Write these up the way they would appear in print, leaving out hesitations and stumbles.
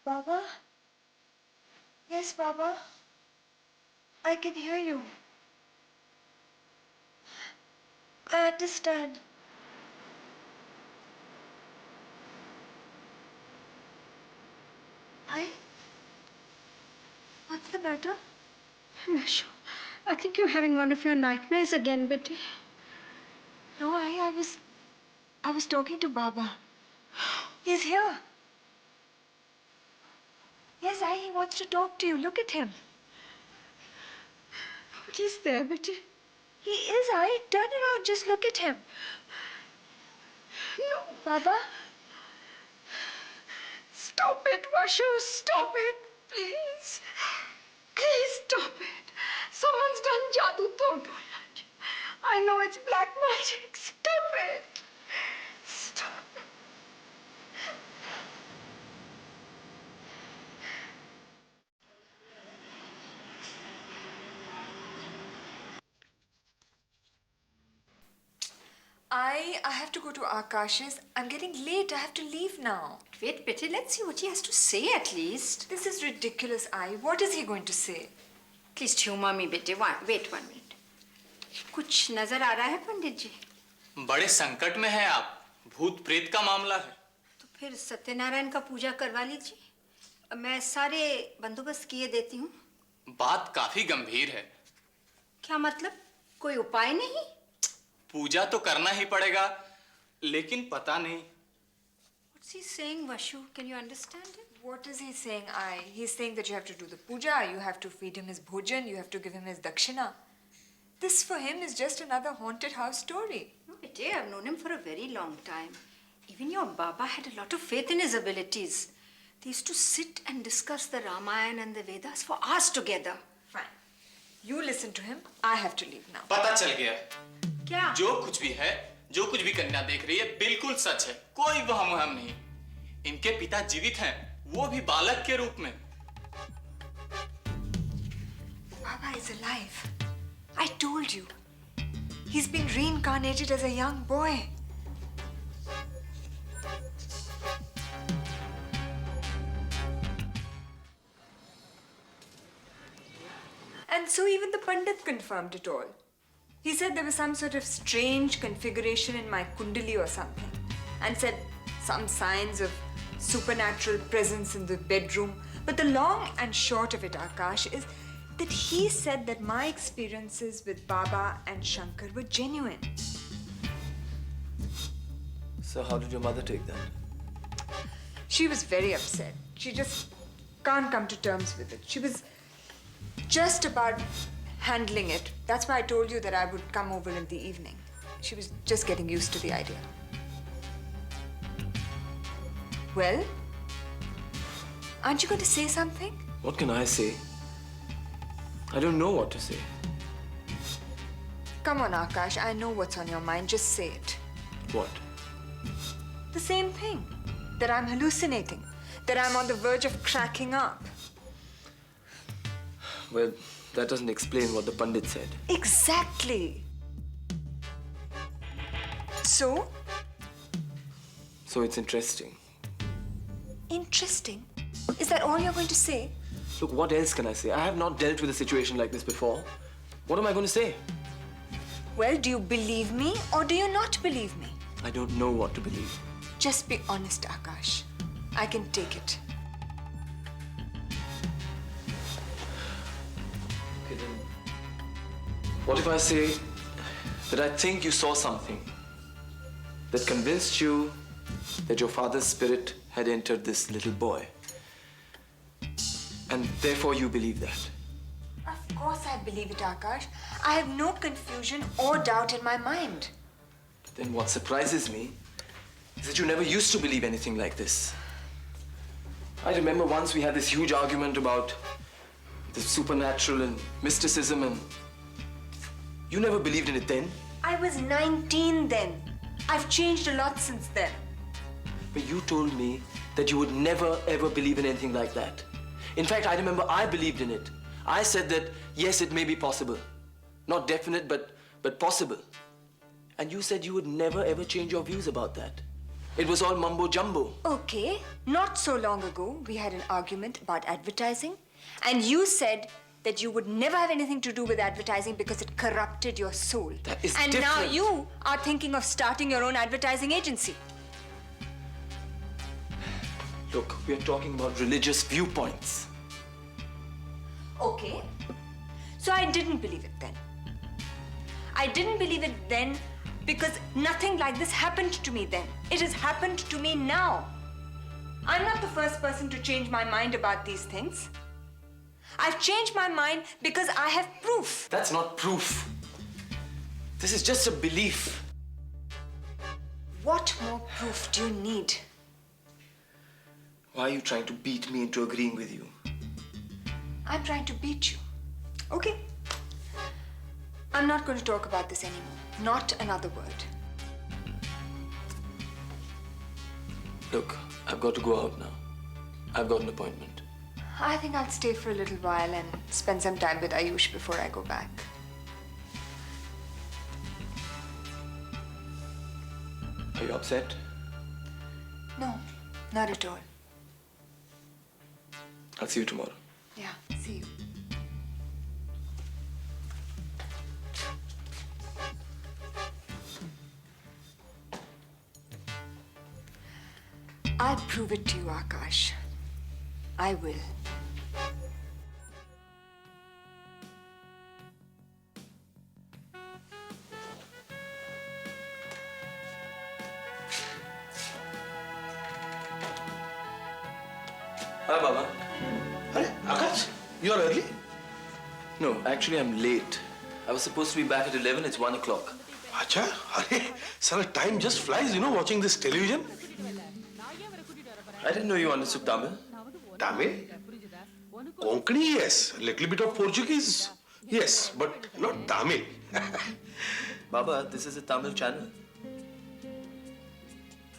Baba? Yes, Baba. I can hear you. I understand. I? What's the matter? Vashu, I think you're having one of your nightmares again, Betty. No, I was talking to Baba. He's here. Yes, he wants to talk to you. Look at him. But he's there, Betty. He is, Turn around, just look at him. No. Baba? Stop it, Vashu. Stop it, please. Please stop it. Someone's done jadoo to him. I know it's black magic. Stop it. Stop it. I have to go to Akash's. I'm getting late. I have to leave now. Wait, Betty, let's see what he has to say at least. This is ridiculous, What is he going to say? At least humor me, Betty. Wait 1 minute. कुछ नजर आ रहा है पंडित जी? बड़े संकट में हैं आप। भूत प्रेत का मामला है। तो फिर सत्यनारायण का पूजा करवा लीजिए। मैं सारे बंदोबस्त किए देती हूँ। बात काफी गंभीर है। क्या मतलब? कोई उपाय नहीं? पूजा तो करना ही पड़ेगा, लेकिन पता नहीं। What's he saying, Vashu? Can you understand it? What is he saying, He's saying that you have to do the puja, you have to feed him his bhojan, you have to give him his dakshina. This for him is just another haunted house story. No, Betty, I've known him for a very long time. Even your Baba had a lot of faith in his abilities. They used to sit and discuss the Ramayana and the Vedas for hours together. Fine. You listen to him. I have to leave now. पता चल गया। क्या? जो कुछ भी है, जो कुछ भी कन्या देख रही है, बिल्कुल सच है। कोई वहम नहीं। इनके पिता जीवित हैं, वो भी बालक के रूप में। Baba is alive. I told you. He's been reincarnated as a young boy. And so even the Pandit confirmed it all. He said there was some sort of strange configuration in my kundali or something, and said some signs of supernatural presence in the bedroom. But the long and short of it, Akash, is that he said that my experiences with Baba and Shankar were genuine. So how did your mother take that? She was very upset. She just can't come to terms with it. She was just about handling it. That's why I told you that I would come over in the evening. She was just getting used to the idea. Well, aren't you going to say something? What can I say? I don't know what to say. Come on, Akash. I know what's on your mind. Just say it. What? The same thing. That I'm hallucinating. That I'm on the verge of cracking up. Well, that doesn't explain what the Pandit said. Exactly. So? So it's interesting. Interesting? Is that all you're going to say? Look, what else can I say? I have not dealt with a situation like this before. What am I going to say? Well, do you believe me or do you not believe me? I don't know what to believe. Just be honest, Akash. I can take it. Okay, then. What if I say that I think you saw something that convinced you that your father's spirit had entered this little boy, and therefore you believe that? Of course I believe it, Akash. I have no confusion or doubt in my mind. Then what surprises me is that you never used to believe anything like this. I remember once we had this huge argument about the supernatural and mysticism, and you never believed in it then. I was 19 then. I've changed a lot since then. But you told me that you would never ever believe in anything like that. In fact, I remember I believed in it. I said that, yes, it may be possible. Not definite, but possible. And you said you would never ever change your views about that. It was all mumbo jumbo. Okay, not so long ago, we had an argument about advertising, and you said that you would never have anything to do with advertising because it corrupted your soul. That is and different. now you are thinking of starting your own advertising agency. Look, we are talking about religious viewpoints. Okay. So I didn't believe it then. I didn't believe it then because nothing like this happened to me then. It has happened to me now. I'm not the first person to change my mind about these things. I've changed my mind because I have proof. That's not proof. This is just a belief. What more proof do you need? Why are you trying to beat me into agreeing with you? I'm trying to beat you. Okay. I'm not going to talk about this anymore. Not another word. Look, I've got to go out now. I've got an appointment. I think I'll stay for a little while and spend some time with Ayush before I go back. Are you upset? No, not at all. I'll see you tomorrow. Yeah, see you. I'll prove it to you, Akash. I will. Hi, Baba. Hey, Akash, you are early? No, actually, I'm late. I was supposed to be back at 11. It's 1 o'clock. Acha, arey, sir, time just flies, watching this television. I didn't know you understood Tamil. Tamil? Konkani, yes. A little bit of Portuguese, yes, but not Tamil. Baba, this is a Tamil channel.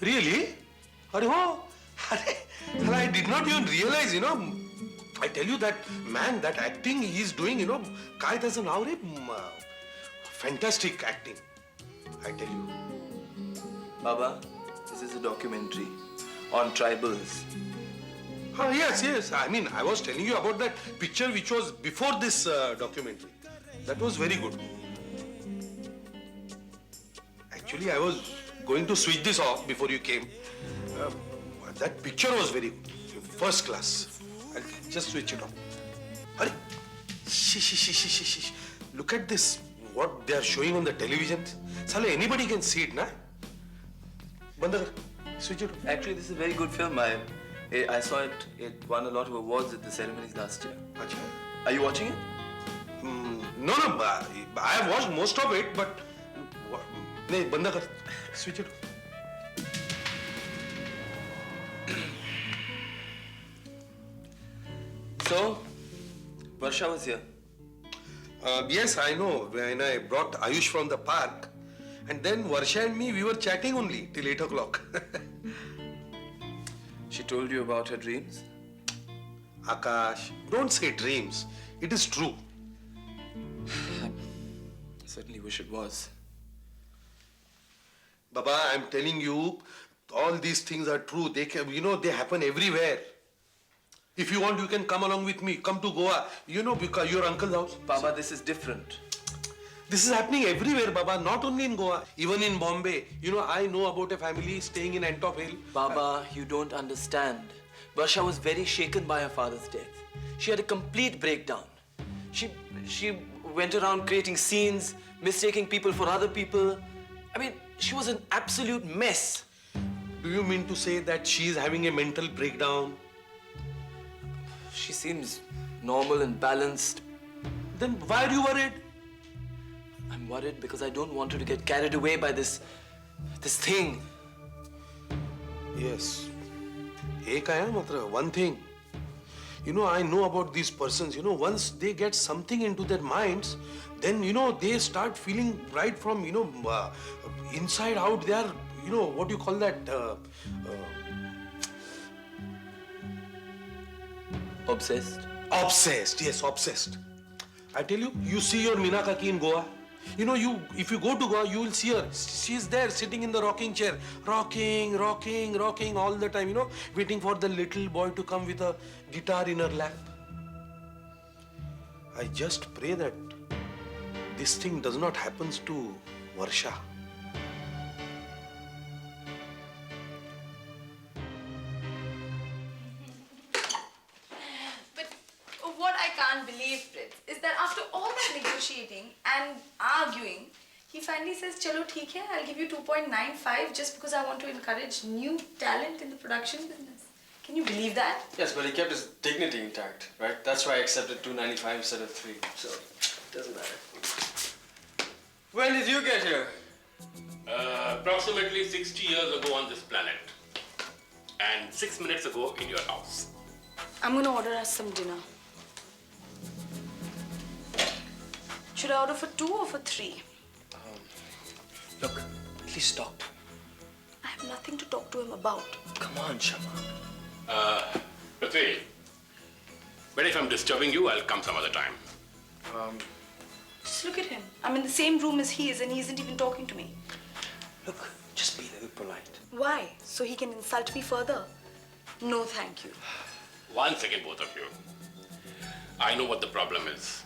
Really? Arey, oh, arey, I did not even realize, I tell you that man, that acting he is doing, Kai doesn't know, fantastic acting. I tell you. Baba, this is a documentary on tribals. Yes. I mean, I was telling you about that picture which was before this documentary. That was very good. Actually, I was going to switch this off before you came. That picture was very good. First class. I'll just switch it off. Hurry. Shh. Look at this. What they are showing on the television. Sale, anybody can see it, na? Banda kar. Switch it off. Actually, this is a very good film. I saw it. It won a lot of awards at the ceremonies last year. Acha. Are you watching it? No. I have watched most of it, but... No, banda kar. Switch it off. So, Varsha was here. Yes, I know. When I brought Ayush from the park, and then Varsha and me, we were chatting only till 8 o'clock. She told you about her dreams? Akash, don't say dreams. It is true. I certainly wish it was. Baba, I'm telling you, all these things are true. They can, they happen everywhere. If you want, you can come along with me. Come to Goa. Because your uncle's house. Baba, this is different. This is happening everywhere, Baba. Not only in Goa, even in Bombay. I know about a family staying in Antop Hill. Baba, you don't understand. Varsha was very shaken by her father's death. She had a complete breakdown. She went around creating scenes, mistaking people for other people. I mean, she was an absolute mess. Do you mean to say that she is having a mental breakdown? She seems normal and balanced. Then why are you worried? I'm worried because I don't want her to get carried away by this thing. Yes. One thing. I know about these persons. Once they get something into their minds, then, they start feeling right from, inside out. They are, what do you call that? Obsessed? Obsessed. Yes, obsessed. I tell you, you see your Meena Kaki in Goa. You know, if you go to Goa, you will see her. She's there sitting in the rocking chair, rocking all the time, you know, waiting for the little boy to come with a guitar in her lap. I just pray that this thing does not happen to Varsha. But what I can't believe, Prince, is that after all that negotiating and arguing, he finally says, "Chalo, theek hai, I'll give you 2.95 just because I want to encourage new talent in the production business." Can you believe that? Yes, but he kept his dignity intact, right? That's why I accepted 295 instead of 3. So, it doesn't matter. When did you get here? Approximately 60 years ago on this planet. And 6 minutes ago in your house. I'm gonna order us some dinner. Should I order for 2 or for 3? Look, please stop. I have nothing to talk to him about. Come on, Shama. Prithvi, but if I'm disturbing you, I'll come some other time. Just look at him. I'm in the same room as he is and he isn't even talking to me. Look, just be a little polite. Why? So he can insult me further? No, thank you. 1 second, both of you. I know what the problem is.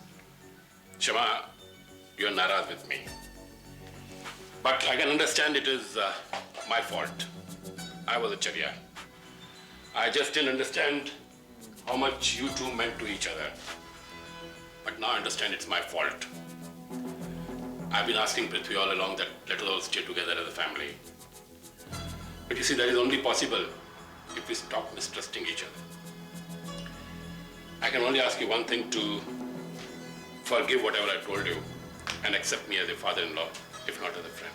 Shama, you're naraz with me. But I can understand it is my fault. I was a charya. I just didn't understand how much you two meant to each other. But now I understand it's my fault. I've been asking Prithvi all along that let us all stay together as a family. But you see, that is only possible if we stop mistrusting each other. I can only ask you one thing: to forgive whatever I told you and accept me as a father-in-law, if not as a friend.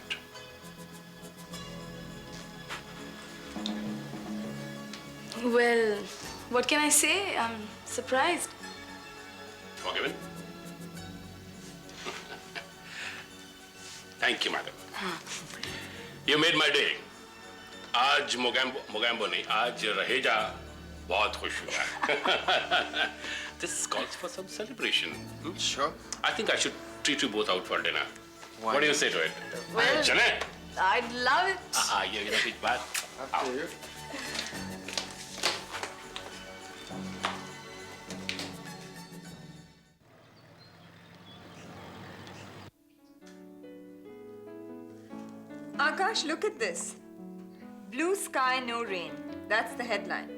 Well, what can I say? I'm surprised. Forgiven? Thank you, madam. You made my day. आज मोगैम्बो नहीं, आज रहेजा बहुत खुश हुआ. This calls for some celebration. Sure. I think I should treat you both out for dinner. Why What do you not? say to it? Well, चले? I'd love it. ये ना कुछ बात. After you. Akash, look at this. Blue sky, no rain. That's the headline.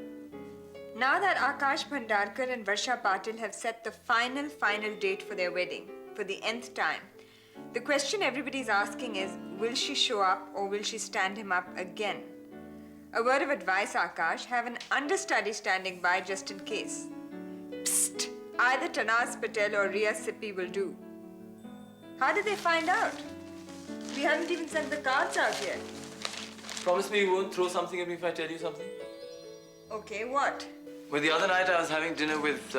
Now that Akash Bhandarkar and Varsha Patil have set the final date for their wedding, for the nth time, the question everybody's asking is, will she show up or will she stand him up again? A word of advice, Akash, have an understudy standing by just in case. Psst, either Tanaz Patel or Riya Sippy will do. How did they find out? We haven't even sent the cards out yet. Promise me you won't throw something at me if I tell you something? Okay, what? Well, the other night I was having dinner with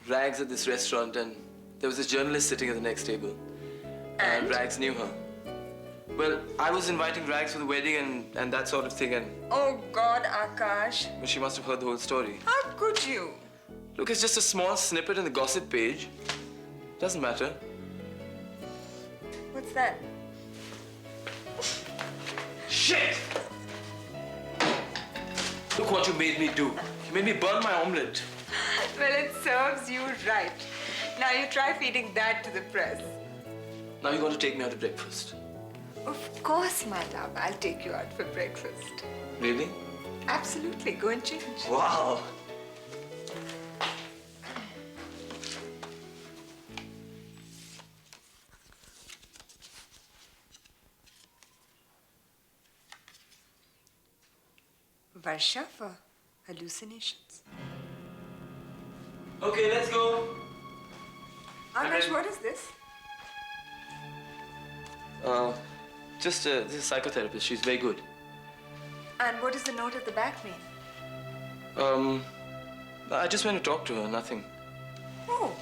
Rags at this restaurant and there was a journalist sitting at the next table. And Rags knew her. Well, I was inviting Rags for the wedding and that sort of thing and Oh God, Akash. well, she must have heard the whole story. How could you? Look, it's just a small snippet in the gossip page. Doesn't matter. What's that? Shit! Look what you made me do. You made me burn my omelette. Well, it serves you right. Now you try feeding that to the press. Now you're going to take me out to breakfast. Of course, my love. I'll take you out for breakfast. Really? Absolutely. Go and change. Wow. Varsha for hallucinations. Okay, let's go. Akash, what is this? This is a psychotherapist. She's very good. And what does the note at the back mean? I just went to talk to her, nothing. Oh.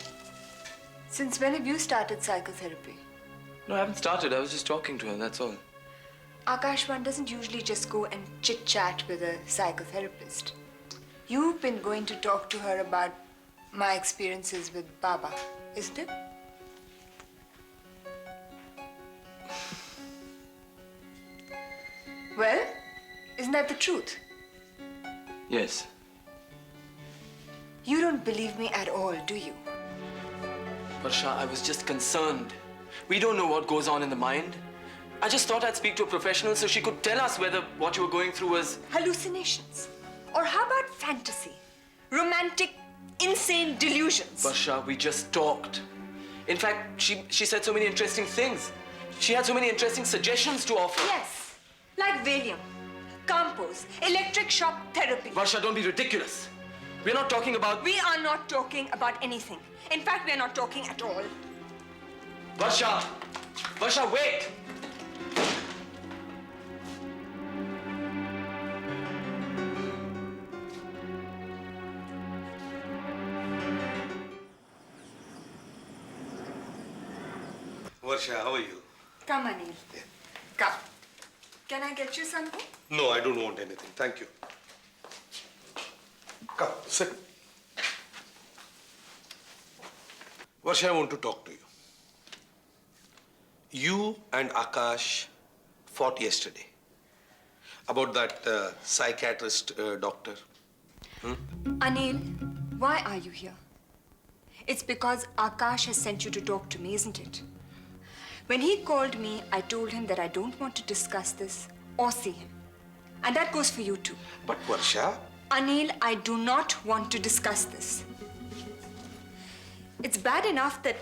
Since when have you started psychotherapy? No, I haven't started. I was just talking to her, that's all. Akash, one doesn't usually just go and chit-chat with a psychotherapist. You've been going to talk to her about my experiences with Baba, isn't it? Well, isn't that the truth? Yes. You don't believe me at all, do you? Varsha, I was just concerned. We don't know what goes on in the mind. I just thought I'd speak to a professional so she could tell us whether what you were going through was... Hallucinations. Or how about fantasy? Romantic, insane delusions. Varsha, we just talked. In fact, she said so many interesting things. She had so many interesting suggestions to offer. Yes, like Valium, Campos, electric shock therapy. Varsha, don't be ridiculous. We're not talking about... We are not talking about anything. In fact, we're not talking at all. Varsha! Varsha, wait! Varsha, how are you? Come, Anil. Come. Can I get you something? No, I don't want anything. Thank you. Come, sit. Varsha, I want to talk to you. You and Akash fought yesterday about that psychiatrist doctor. Anil, why are you here? It's because Akash has sent you to talk to me, isn't it? When he called me, I told him that I don't want to discuss this or see him. And that goes for you too. But Varsha... Anil, I do not want to discuss this. It's bad enough that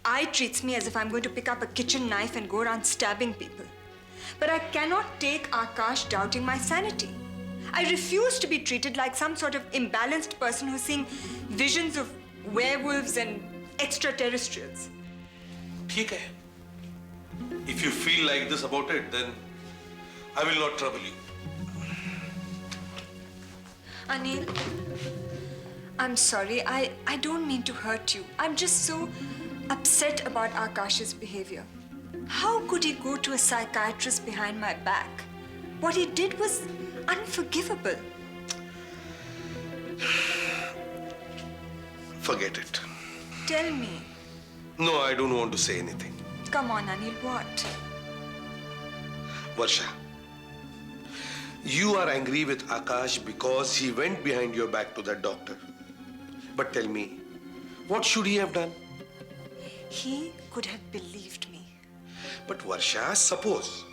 I treats me as if I'm going to pick up a kitchen knife and go around stabbing people. But I cannot take Akash doubting my sanity. I refuse to be treated like some sort of imbalanced person who's seeing visions of werewolves and extraterrestrials. ठीक है. If you feel like this about it, then I will not trouble you. Anil, I'm sorry. I don't mean to hurt you. I'm just so upset about Akash's behavior. How could he go to a psychiatrist behind my back? What he did was unforgivable. Forget it. Tell me. No, I don't want to say anything. Come on, Anil, what? Varsha, you are angry with Akash because he went behind your back to that doctor. But tell me, what should he have done? He could have believed me. But Varsha, suppose.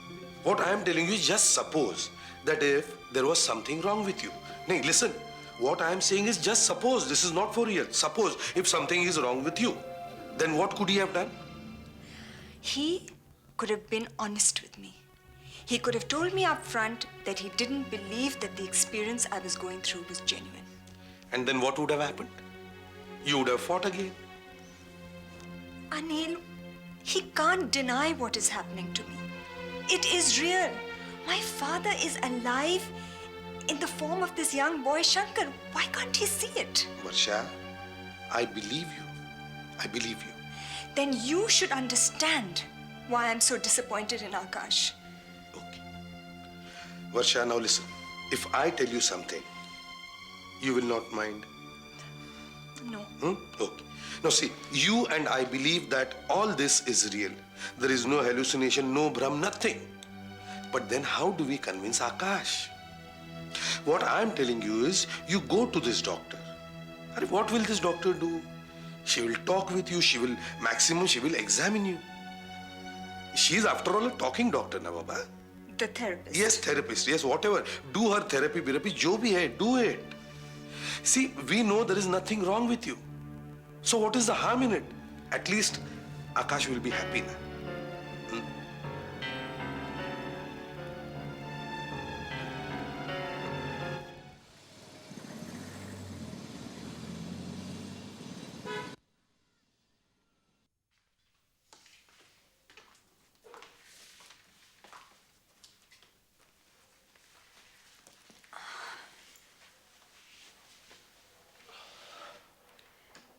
What I am telling you is just suppose that if there was something wrong with you. No, listen. What I am saying is just suppose. This is not for real. Suppose if something is wrong with you, then what could he have done? He could have been honest with me. He could have told me up front that he didn't believe that the experience I was going through was genuine. And then what would have happened? You would have fought again. Anil, he can't deny what is happening to me. It is real. My father is alive in the form of this young boy, Shankar. Why can't he see it? Varsha, I believe you. I believe you. Then you should understand why I'm so disappointed in Akash. Okay. Varsha, now listen. If I tell you something, you will not mind. No. Okay. Now see, you and I believe that all this is real. There is no hallucination, no Brahm, nothing. But then how do we convince Akash? What I'm telling you is, you go to this doctor. What will this doctor do? She will talk with you, she will examine you. She is after all a talking doctor, na Baba. The therapist. Yes, therapist, yes, whatever. Do her therapy, jo bhi hai, do it. See, we know there is nothing wrong with you. So what is the harm in it? At least Akash will be happy now.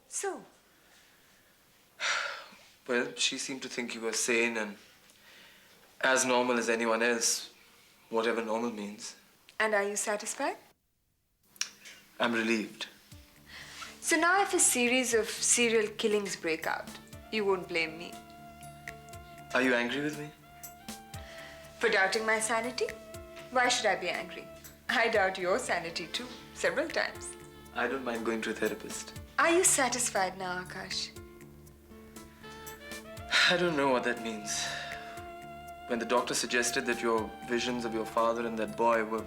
So, Well, she seemed to think you were sane and as normal as anyone else, whatever normal means. and are you satisfied? I'm relieved. So now if a series of serial killings break out, you won't blame me Are you angry with me? for doubting my sanity? Why should I be angry? I doubt your sanity too, several times. I don't mind going to a therapist. Are you satisfied now, Akash? I don't know what that means. When the doctor suggested that your visions of your father and that boy were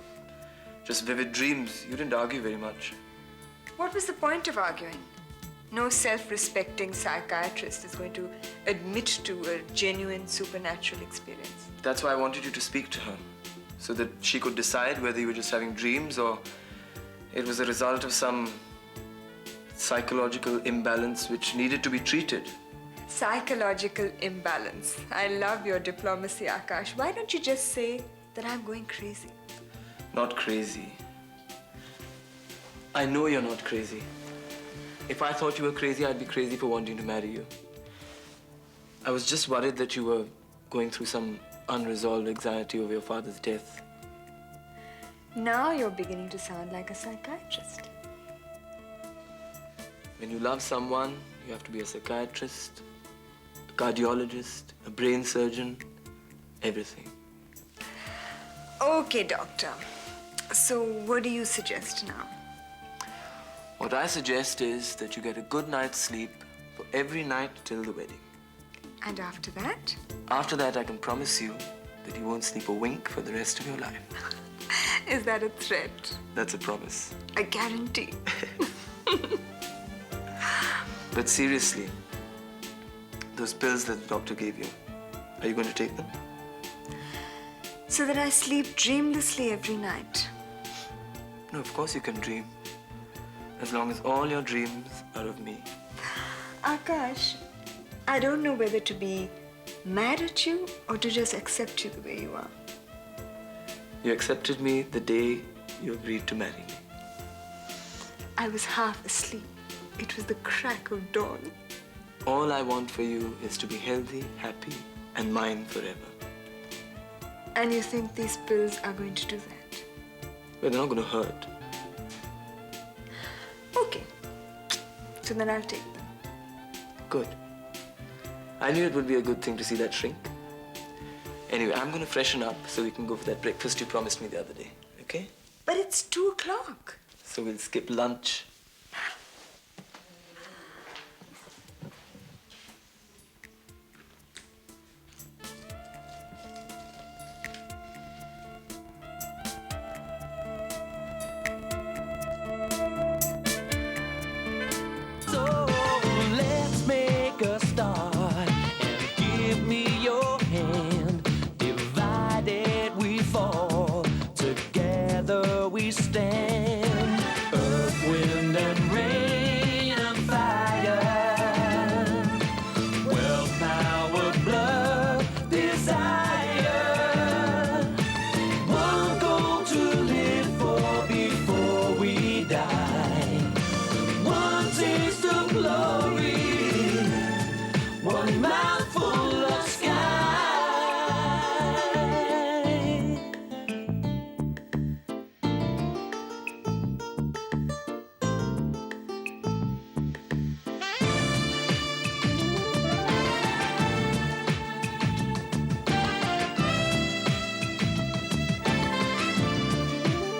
just vivid dreams, you didn't argue very much. What was the point of arguing? No self-respecting psychiatrist is going to admit to a genuine supernatural experience. That's why I wanted you to speak to her, so that she could decide whether you were just having dreams or it was a result of some psychological imbalance which needed to be treated. Psychological imbalance. I love your diplomacy, Akash. Why don't you just say that I'm going crazy? Not crazy. I know you're not crazy. If I thought you were crazy, I'd be crazy for wanting to marry you. I was just worried that you were going through some unresolved anxiety over your father's death. Now you're beginning to sound like a psychiatrist. When you love someone, you have to be a psychiatrist, a cardiologist, a brain surgeon, everything. Okay, doctor. So what do you suggest now? What I suggest is that you get a good night's sleep for every night till the wedding. And after that? After that, I can promise you that you won't sleep a wink for the rest of your life. Is that a threat? That's a promise. A guarantee? But seriously, those pills that the doctor gave you, are you going to take them? So that I sleep dreamlessly every night. No, of course you can dream. As long as all your dreams are of me. Akash, I don't know whether to be mad at you or to just accept you the way you are. You accepted me the day you agreed to marry me. I was half asleep. It was the crack of dawn. All I want for you is to be healthy, happy, and mine forever. And you think these pills are going to do that? But they're not going to hurt. Okay. So then I'll take them. Good. I knew it would be a good thing to see that shrink. Anyway, I'm going to freshen up so we can go for that breakfast you promised me the other day, okay? But it's 2:00. So we'll skip lunch. So let's make a start and give me your hand. Divided we fall, together we stand. Earth, wind, and rain and fire. Wealth, power, blood, desire.